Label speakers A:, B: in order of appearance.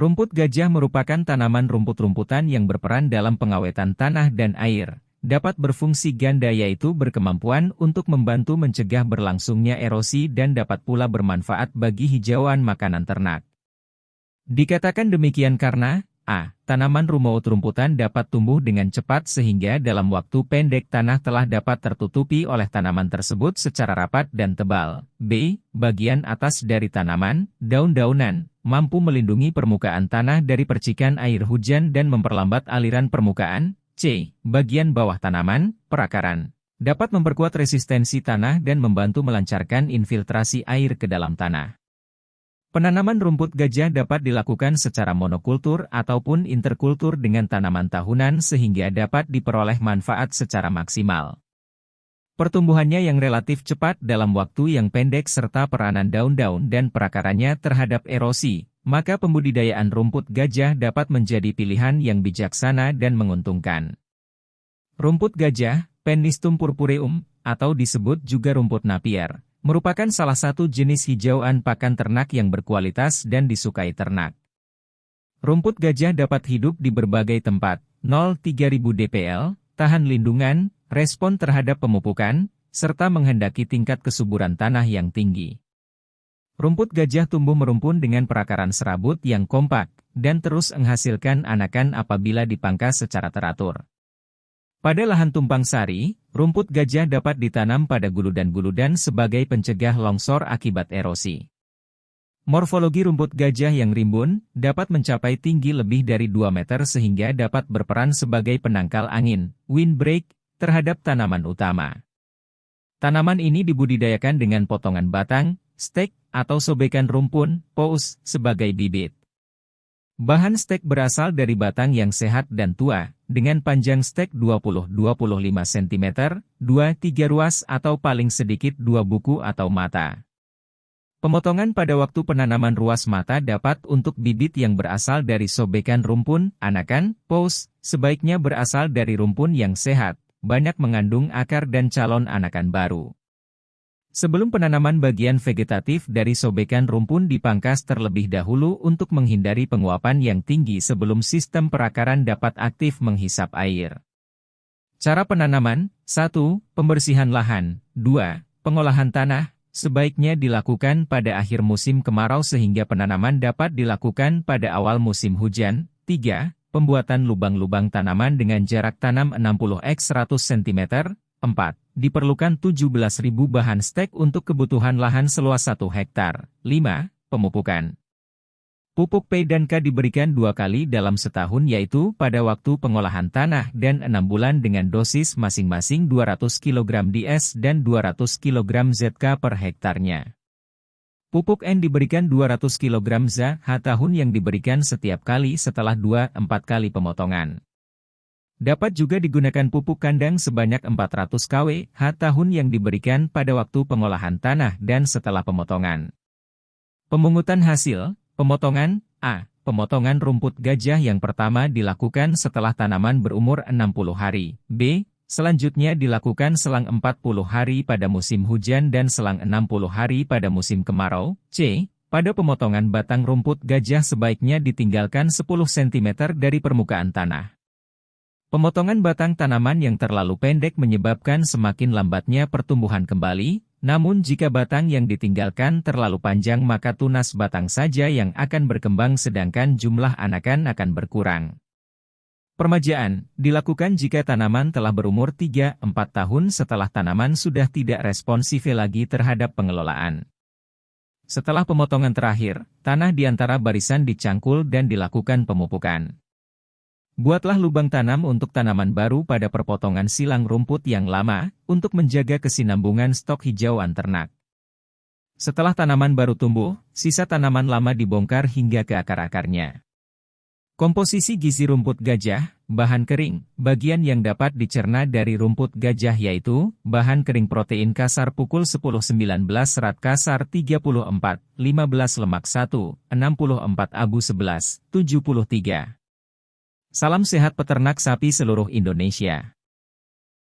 A: Rumput gajah merupakan tanaman rumput-rumputan yang berperan dalam pengawetan tanah dan air. Dapat berfungsi ganda yaitu berkemampuan untuk membantu mencegah berlangsungnya erosi dan dapat pula bermanfaat bagi hijauan makanan ternak. Dikatakan demikian karena a. Tanaman rumput-rumputan dapat tumbuh dengan cepat sehingga dalam waktu pendek tanah telah dapat tertutupi oleh tanaman tersebut secara rapat dan tebal. B. Bagian atas dari tanaman, daun-daunan, mampu melindungi permukaan tanah dari percikan air hujan dan memperlambat aliran permukaan. C. Bagian bawah tanaman, perakaran, dapat memperkuat resistensi tanah dan membantu melancarkan infiltrasi air ke dalam tanah. Penanaman rumput gajah dapat dilakukan secara monokultur ataupun interkultur dengan tanaman tahunan sehingga dapat diperoleh manfaat secara maksimal. Pertumbuhannya yang relatif cepat dalam waktu yang pendek serta peranan daun-daun dan perakarannya terhadap erosi, maka pembudidayaan rumput gajah dapat menjadi pilihan yang bijaksana dan menguntungkan. Rumput gajah, Penistum purpureum, atau disebut juga rumput napier, merupakan salah satu jenis hijauan pakan ternak yang berkualitas dan disukai ternak. Rumput gajah dapat hidup di berbagai tempat, 0,3000 dpl, tahan lindungan, respon terhadap pemupukan, serta menghendaki tingkat kesuburan tanah yang tinggi. Rumput gajah tumbuh merumpun dengan perakaran serabut yang kompak, dan terus menghasilkan anakan apabila dipangkas secara teratur. Pada lahan tumpang sari, rumput gajah dapat ditanam pada guludan-guludan sebagai pencegah longsor akibat erosi. Morfologi rumput gajah yang rimbun, dapat mencapai tinggi lebih dari 2 meter sehingga dapat berperan sebagai penangkal angin, windbreak, terhadap tanaman utama. Tanaman ini dibudidayakan dengan potongan batang, stek, atau sobekan rumpun, pous, sebagai bibit. Bahan stek berasal dari batang yang sehat dan tua, dengan panjang stek 20-25 cm, 2-3 ruas atau paling sedikit 2 buku atau mata. Pemotongan pada waktu penanaman ruas mata dapat untuk bibit yang berasal dari sobekan rumpun, anakan, pous, sebaiknya berasal dari rumpun yang sehat, banyak mengandung akar dan calon anakan baru. Sebelum penanaman bagian vegetatif dari sobekan rumpun dipangkas terlebih dahulu untuk menghindari penguapan yang tinggi sebelum sistem perakaran dapat aktif menghisap air. Cara penanaman, 1. Pembersihan lahan, 2. Pengolahan tanah, sebaiknya dilakukan pada akhir musim kemarau sehingga penanaman dapat dilakukan pada awal musim hujan, 3. Pembuatan lubang-lubang tanaman dengan jarak tanam 60x 100 cm, 4. Diperlukan 17.000 bahan stek untuk kebutuhan lahan seluas 1 hektar. 5. Pemupukan. Pupuk P dan K diberikan 2 kali dalam setahun yaitu pada waktu pengolahan tanah dan 6 bulan dengan dosis masing-masing 200 kg DS dan 200 kg ZK per hektarnya. Pupuk N diberikan 200 kg ZH tahun yang diberikan setiap kali setelah 2-4 kali pemotongan. Dapat juga digunakan pupuk kandang sebanyak 400 kWh tahun yang diberikan pada waktu pengolahan tanah dan setelah pemotongan. Pemungutan hasil, pemotongan, A. Pemotongan rumput gajah yang pertama dilakukan setelah tanaman berumur 60 hari, B. Selanjutnya dilakukan selang 40 hari pada musim hujan dan selang 60 hari pada musim kemarau, C. Pada pemotongan batang rumput gajah sebaiknya ditinggalkan 10 cm dari permukaan tanah. Pemotongan batang tanaman yang terlalu pendek menyebabkan semakin lambatnya pertumbuhan kembali, namun jika batang yang ditinggalkan terlalu panjang maka tunas batang saja yang akan berkembang sedangkan jumlah anakan akan berkurang. Permajaan dilakukan jika tanaman telah berumur 3-4 tahun setelah tanaman sudah tidak responsif lagi terhadap pengelolaan. Setelah pemotongan terakhir, tanah di antara barisan dicangkul dan dilakukan pemupukan. Buatlah lubang tanam untuk tanaman baru pada perpotongan silang rumput yang lama, untuk menjaga kesinambungan stok hijauan ternak. Setelah tanaman baru tumbuh, sisa tanaman lama dibongkar hingga ke akar-akarnya. Komposisi gizi rumput gajah, bahan kering, bagian yang dapat dicerna dari rumput gajah yaitu, bahan kering protein kasar pukul 10-19 serat kasar 34, 15 lemak 1, 64 abu 11, 73. Salam sehat peternak sapi seluruh Indonesia.